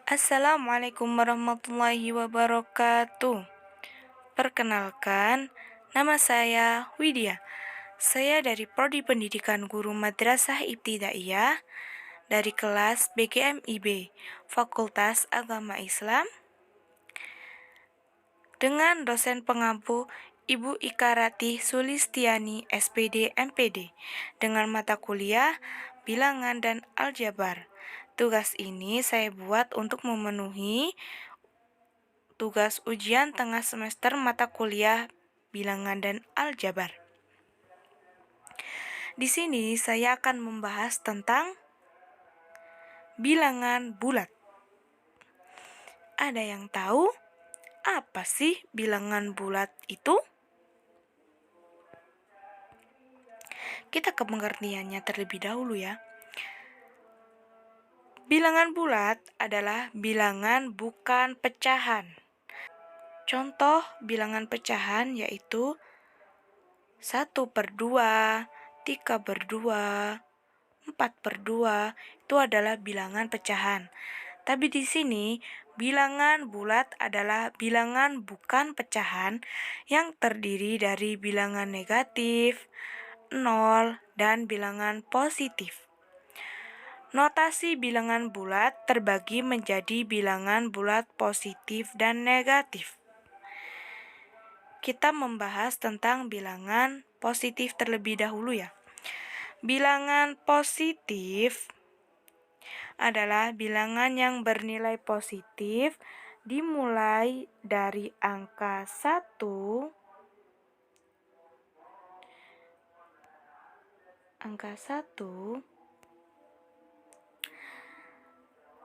Assalamualaikum warahmatullahi wabarakatuh. Perkenalkan, nama saya Widya. Saya dari Prodi Pendidikan Guru Madrasah Ibtidaiyah dari kelas BGMIB, Fakultas Agama Islam, dengan dosen pengampu Ibu Ika Ratih Sulistiani, SPD MPD, dengan mata kuliah Bilangan dan Aljabar. Tugas ini saya buat untuk memenuhi tugas ujian tengah semester mata kuliah Bilangan dan Aljabar. Di sini saya akan membahas tentang bilangan bulat. Ada yang tahu apa sih bilangan bulat itu? Kita ke pengertiannya terlebih dahulu ya. Bilangan bulat adalah bilangan bukan pecahan. Contoh bilangan pecahan yaitu 1/2, 3/2, 4/2, itu adalah bilangan pecahan. Tapi di sini bilangan bulat adalah bilangan bukan pecahan yang terdiri dari bilangan negatif, 0, dan bilangan positif. Notasi bilangan bulat terbagi menjadi bilangan bulat positif dan negatif. Kita membahas tentang bilangan positif terlebih dahulu ya. Bilangan positif adalah bilangan yang bernilai positif dimulai dari angka 1,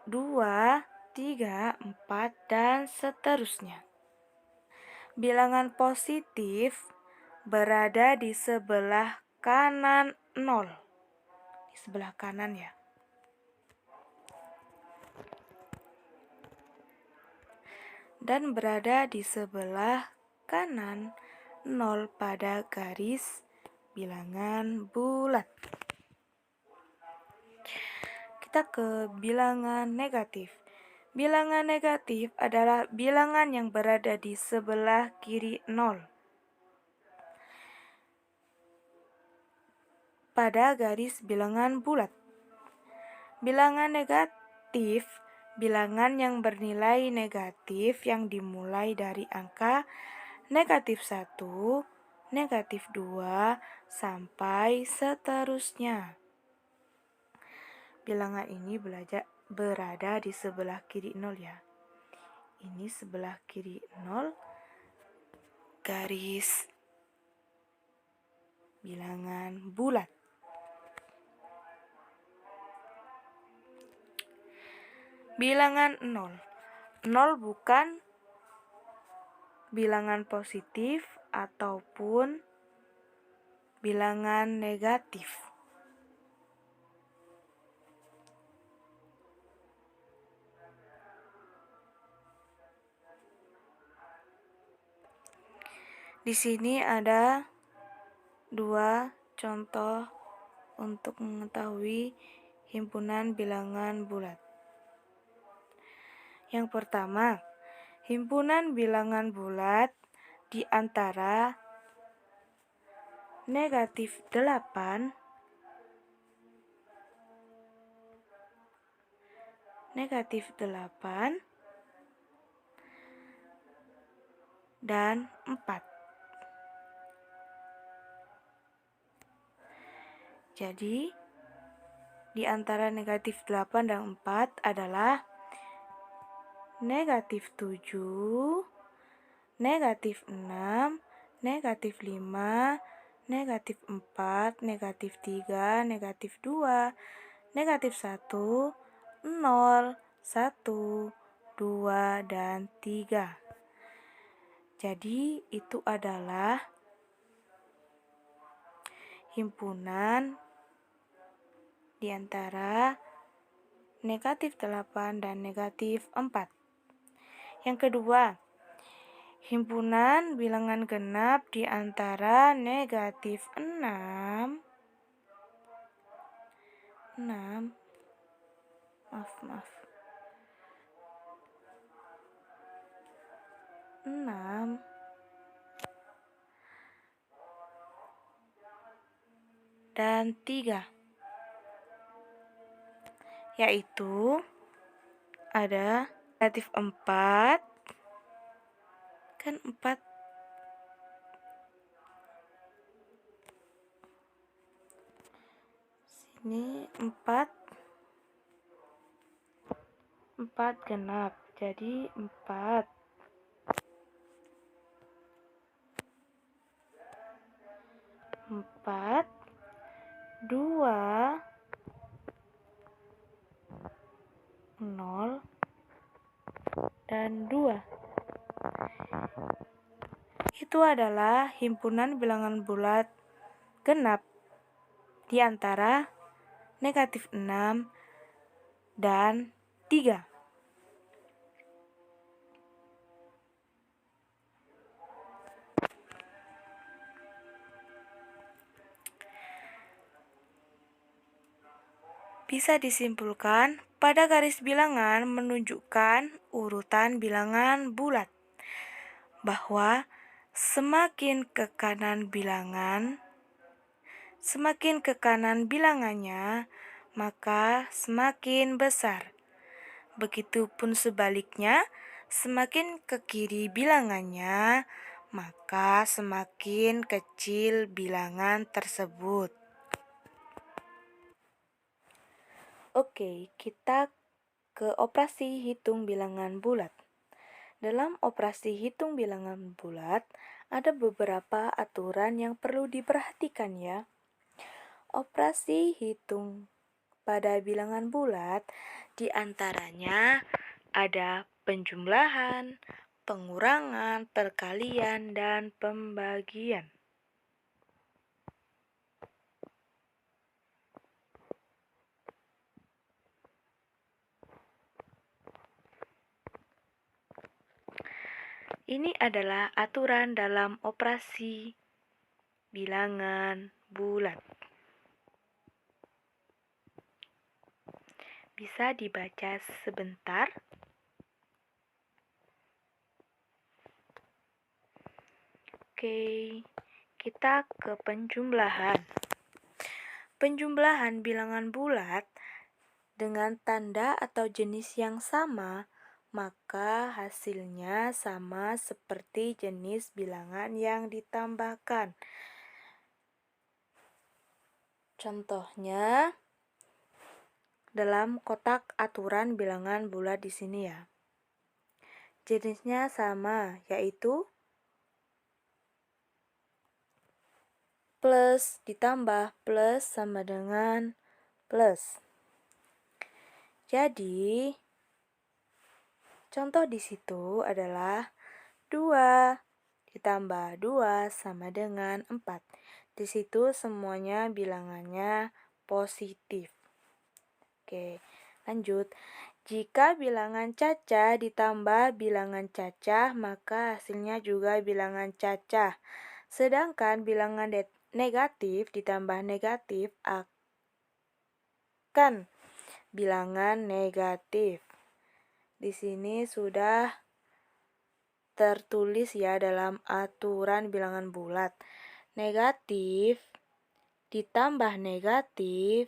2, 3, 4, dan seterusnya. Bilangan positif berada di sebelah kanan 0. Di sebelah kanan ya. Dan berada di sebelah kanan 0 pada garis bilangan bulat. Kita ke bilangan negatif. Bilangan negatif adalah bilangan yang berada di sebelah kiri 0 pada garis bilangan bulat. Bilangan negatif bilangan yang bernilai negatif yang dimulai dari angka negatif 1, negatif 2, sampai seterusnya. Bilangan ini berada di sebelah kiri 0 ya. Ini sebelah kiri 0 garis bilangan bulat. Bilangan 0. 0 bukan bilangan positif ataupun bilangan negatif. Di sini ada 2 contoh untuk mengetahui himpunan bilangan bulat. Yang pertama, himpunan bilangan bulat di antara negatif 8, dan 4. Jadi, di antara negatif 8 dan 4 adalah negatif 7, negatif 6, negatif 5, negatif 4, negatif 3, negatif 2, negatif 1, 0, 1, 2, dan 3. Jadi itu adalah himpunan di antara negatif 8 dan negatif 4. Yang kedua, himpunan bilangan genap di antara negatif 6, 6 dan 3, yaitu ada negatif 4, kan 4 sini 4 genap, jadi 4 2 0 dan 2. Itu adalah himpunan bilangan bulat genap di antara negatif 6 dan 3. Bisa disimpulkan, pada garis bilangan menunjukkan urutan bilangan bulat, bahwa semakin ke kanan bilangannya, maka semakin besar. Begitupun sebaliknya, semakin ke kiri bilangannya, maka semakin kecil bilangan tersebut. Oke, kita ke operasi hitung bilangan bulat. Dalam operasi hitung bilangan bulat, ada beberapa aturan yang perlu diperhatikan ya. Operasi hitung pada bilangan bulat di antaranya ada penjumlahan, pengurangan, perkalian, dan pembagian. Ini adalah aturan dalam operasi bilangan bulat. Bisa dibaca sebentar. Oke, kita ke penjumlahan. Penjumlahan bilangan bulat dengan tanda atau jenis yang sama, maka hasilnya sama seperti jenis bilangan yang ditambahkan. Contohnya dalam kotak aturan bilangan bulat di sini ya. Jenisnya sama, yaitu plus ditambah plus sama dengan plus. Jadi, contoh di situ adalah 2 ditambah 2 sama dengan 4. Di situ semuanya bilangannya positif. Oke, lanjut. Jika bilangan cacah ditambah bilangan cacah, maka hasilnya juga bilangan cacah. Sedangkan bilangan negatif ditambah negatif akan bilangan negatif. Di sini sudah tertulis ya dalam aturan bilangan bulat. Negatif ditambah negatif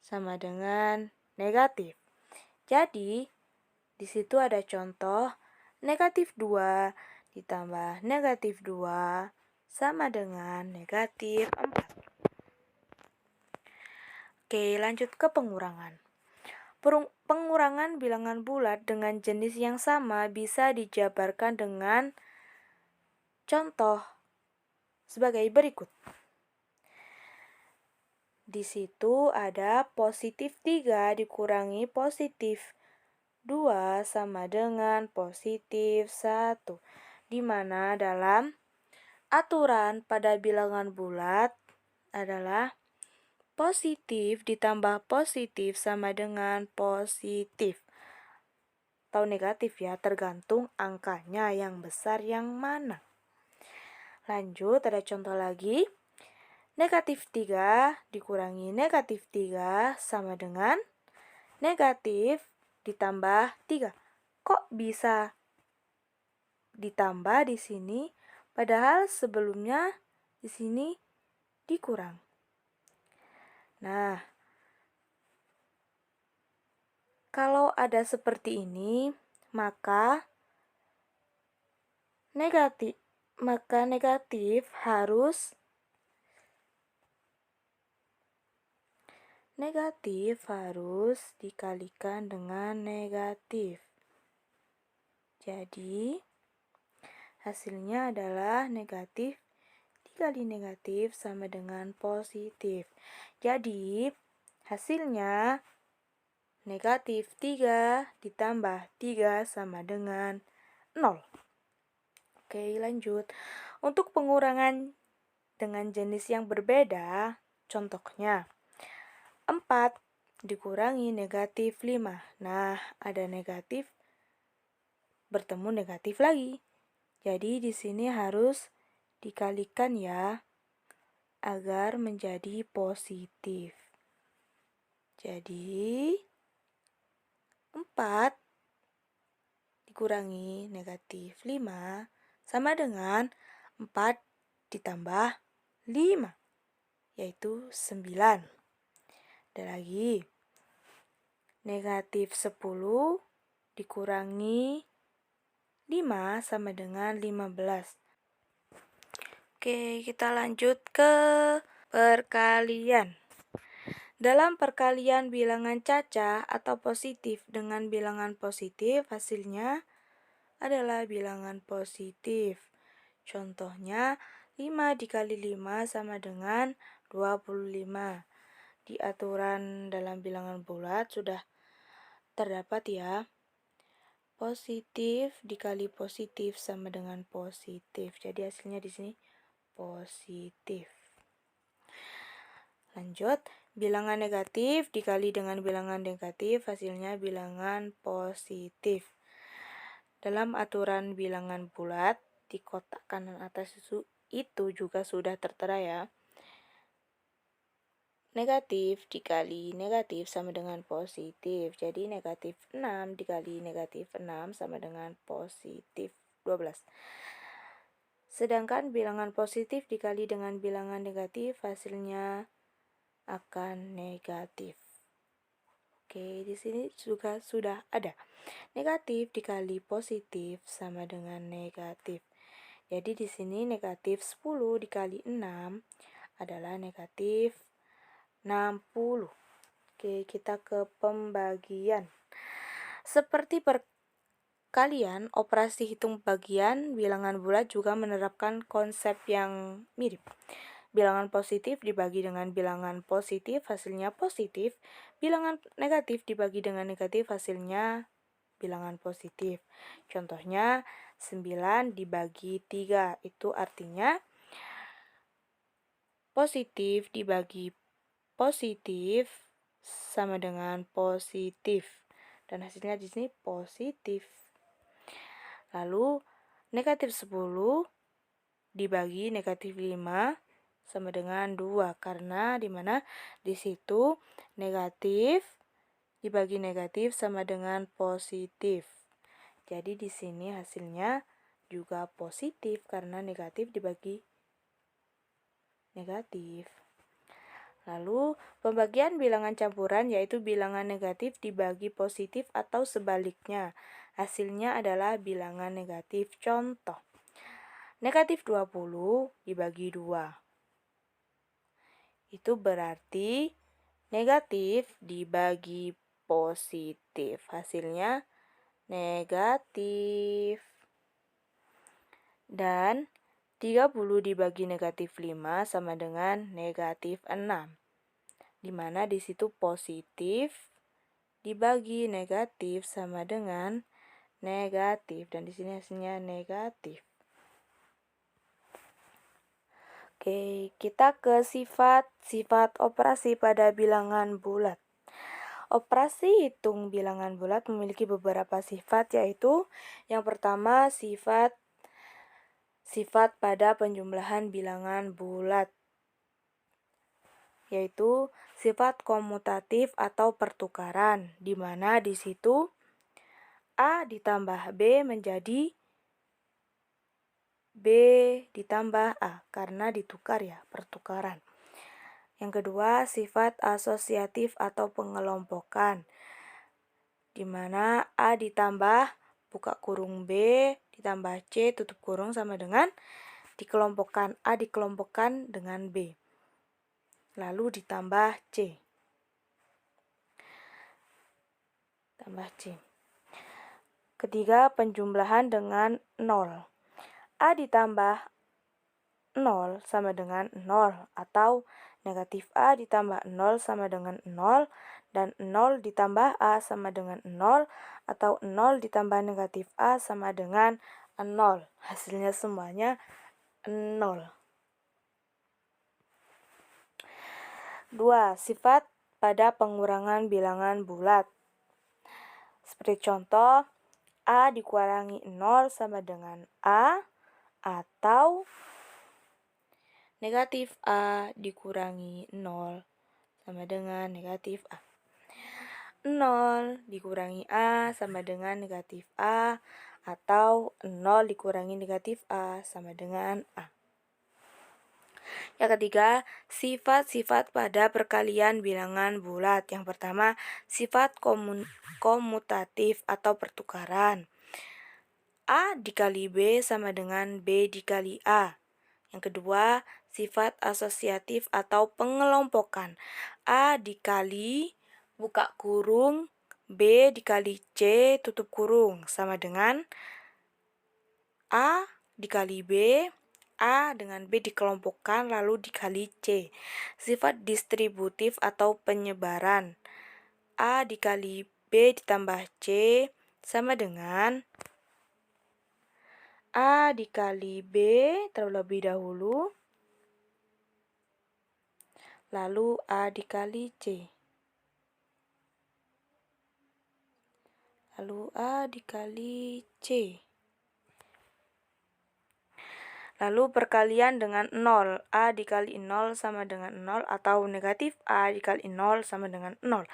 sama dengan negatif. Jadi, di situ ada contoh negatif 2 ditambah negatif 2 sama dengan negatif 4. Oke, lanjut ke pengurangan. Pengurangan bilangan bulat dengan jenis yang sama bisa dijabarkan dengan contoh sebagai berikut. Di situ ada positif 3 dikurangi positif 2 sama dengan positif 1. Di mana dalam aturan pada bilangan bulat adalah positif ditambah positif sama dengan positif. Atau negatif ya, tergantung angkanya yang besar yang mana. Lanjut, ada contoh lagi. Negatif 3 dikurangi negatif 3 sama dengan negatif ditambah 3. Kok bisa ditambah di sini, padahal sebelumnya di sini dikurang. Nah, kalau ada seperti ini, maka negatif harus dikalikan dengan negatif. Jadi, hasilnya adalah negatif dikali negatif sama dengan positif. Jadi, hasilnya negatif 3 ditambah 3 sama dengan 0. Oke, lanjut. Untuk pengurangan dengan jenis yang berbeda, contohnya 4 dikurangi negatif 5. Nah, ada negatif bertemu negatif lagi. Jadi di sini harus dikalikan ya agar menjadi positif. Jadi 4 dikurangi negatif 5 sama dengan 4 ditambah 5, yaitu 9. Ada lagi, negatif 10 dikurangi 5 sama dengan 15. Oke, kita lanjut ke perkalian. Dalam perkalian bilangan cacah atau positif dengan bilangan positif, hasilnya adalah bilangan positif. Contohnya, 5 dikali 5 sama dengan 25. Di aturan dalam bilangan bulat sudah terdapat ya. Positif dikali positif sama dengan positif. Jadi hasilnya di sini positif. Lanjut, bilangan negatif dikali dengan bilangan negatif, hasilnya bilangan positif. Dalam aturan bilangan bulat, di kotak kanan atas itu juga sudah tertera ya. Negatif dikali negatif sama dengan positif. Jadi negatif 6 dikali negatif 6 sama dengan positif 12. Sedangkan bilangan positif dikali dengan bilangan negatif, hasilnya akan negatif. Oke, di sini juga sudah ada. Negatif dikali positif sama dengan negatif. Jadi di sini negatif 10 dikali 6 adalah negatif 60. Oke, kita ke pembagian. Seperti perkalian, operasi hitung bagian bilangan bulat juga menerapkan konsep yang mirip. Bilangan positif dibagi dengan bilangan positif, hasilnya positif. Bilangan negatif dibagi dengan negatif, hasilnya bilangan positif. Contohnya 9 dibagi 3, itu artinya positif dibagi positif sama dengan positif, dan hasilnya di sini positif. Lalu negatif 10 dibagi negatif 5 sama dengan 2, karena dimana di situ negatif dibagi negatif sama dengan positif. Jadi di sini hasilnya juga positif karena negatif dibagi negatif. Lalu, pembagian bilangan campuran yaitu bilangan negatif dibagi positif atau sebaliknya. Hasilnya adalah bilangan negatif. Contoh, negatif 20 dibagi 2. Itu berarti negatif dibagi positif. Hasilnya negatif. Dan 30 dibagi negatif 5 sama dengan negatif 6. Dimana di situ positif dibagi negatif sama dengan negatif. Dan di sini hasilnya negatif. Oke, kita ke sifat operasi pada bilangan bulat. Operasi hitung bilangan bulat memiliki beberapa sifat, yaitu yang pertama sifat pada penjumlahan bilangan bulat, yaitu sifat komutatif atau pertukaran, di mana di situ A ditambah B menjadi B ditambah A, karena ditukar ya, pertukaran. Yang kedua, sifat asosiatif atau pengelompokan, di mana A ditambah buka kurung B ditambah C tutup kurung sama dengan dikelompokkan, A dikelompokkan dengan B, lalu ditambah C. Tambah C. Ketiga, penjumlahan dengan 0. A ditambah 0 sama dengan 0, atau negatif A ditambah 0 sama dengan 0, dan 0 ditambah A sama dengan 0, atau 0 ditambah negatif A sama dengan 0. Hasilnya semuanya 0. 2. Sifat pada pengurangan bilangan bulat. Seperti contoh, A dikurangi 0 sama dengan A, atau negatif A dikurangi 0 sama dengan negatif A. 0 dikurangi A sama dengan negatif A, atau 0 dikurangi negatif A sama dengan A. Yang ketiga, sifat-sifat pada perkalian bilangan bulat. Yang pertama, sifat komutatif atau pertukaran. A dikali B sama dengan B dikali A. Yang kedua, sifat asosiatif atau pengelompokan. A dikali buka kurung B dikali C tutup kurung sama dengan A dikali B, A dengan B dikelompokkan lalu dikali C. Sifat distributif atau penyebaran. A dikali B ditambah C sama dengan A dikali B terlebih dahulu, lalu A dikali C. Lalu A dikali C. Lalu perkalian dengan 0. A dikali 0 sama dengan 0, atau negatif A dikali 0 sama dengan 0.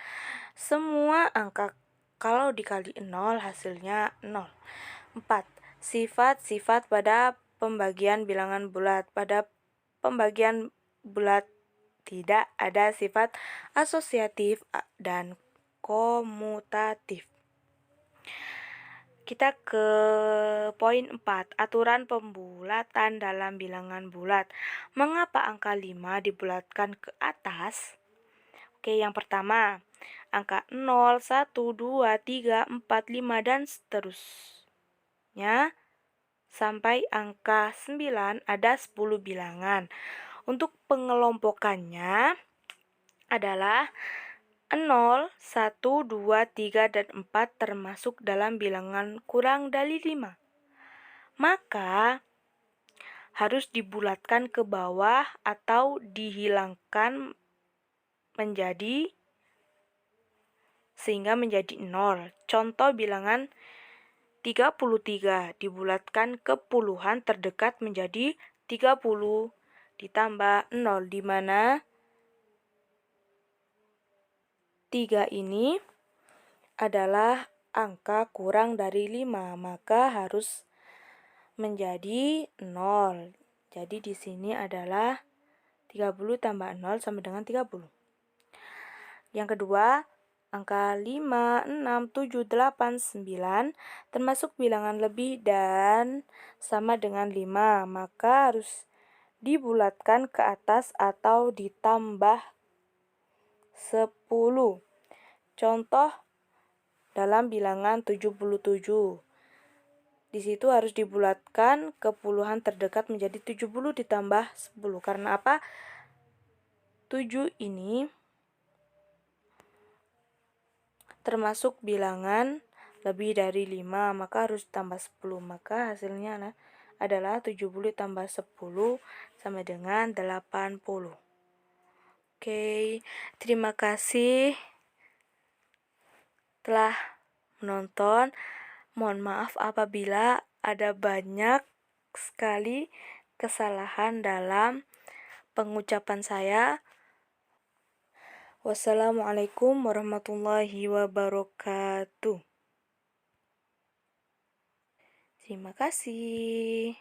Semua angka kalau dikali 0 hasilnya 0. 4. Sifat-sifat pada pembagian bilangan bulat. Pada pembagian bulat tidak ada sifat asosiatif dan komutatif. Kita ke poin 4, aturan pembulatan dalam bilangan bulat. Mengapa angka 5 dibulatkan ke atas? Oke, yang pertama, angka 0, 1, 2, 3, 4, 5, dan seterusnya sampai angka 9 ada 10 bilangan. Untuk pengelompokannya adalah 0, 1, 2, 3, dan 4 termasuk dalam bilangan kurang dari 5. Maka harus dibulatkan ke bawah atau dihilangkan menjadi sehingga menjadi 0. Contoh bilangan 33 dibulatkan ke puluhan terdekat menjadi 30 ditambah 0, di mana 3 ini adalah angka kurang dari 5, maka harus menjadi 0. Jadi di sini adalah 30 tambah 0 sama dengan 30. Yang kedua, angka 5, 6, 7, 8, 9 termasuk bilangan lebih dan sama dengan 5, maka harus dibulatkan ke atas atau ditambah 10. Contoh dalam bilangan 77. Di situ harus dibulatkan ke puluhan terdekat menjadi 70 ditambah 10. Karena apa? 7 ini termasuk bilangan lebih dari 5, maka harus tambah 10. Maka hasilnya adalah 70 tambah 10 sama dengan 80. Oke, terima kasih telah menonton. Mohon maaf apabila ada banyak sekali kesalahan dalam pengucapan saya. Wassalamualaikum warahmatullahi wabarakatuh. Terima kasih.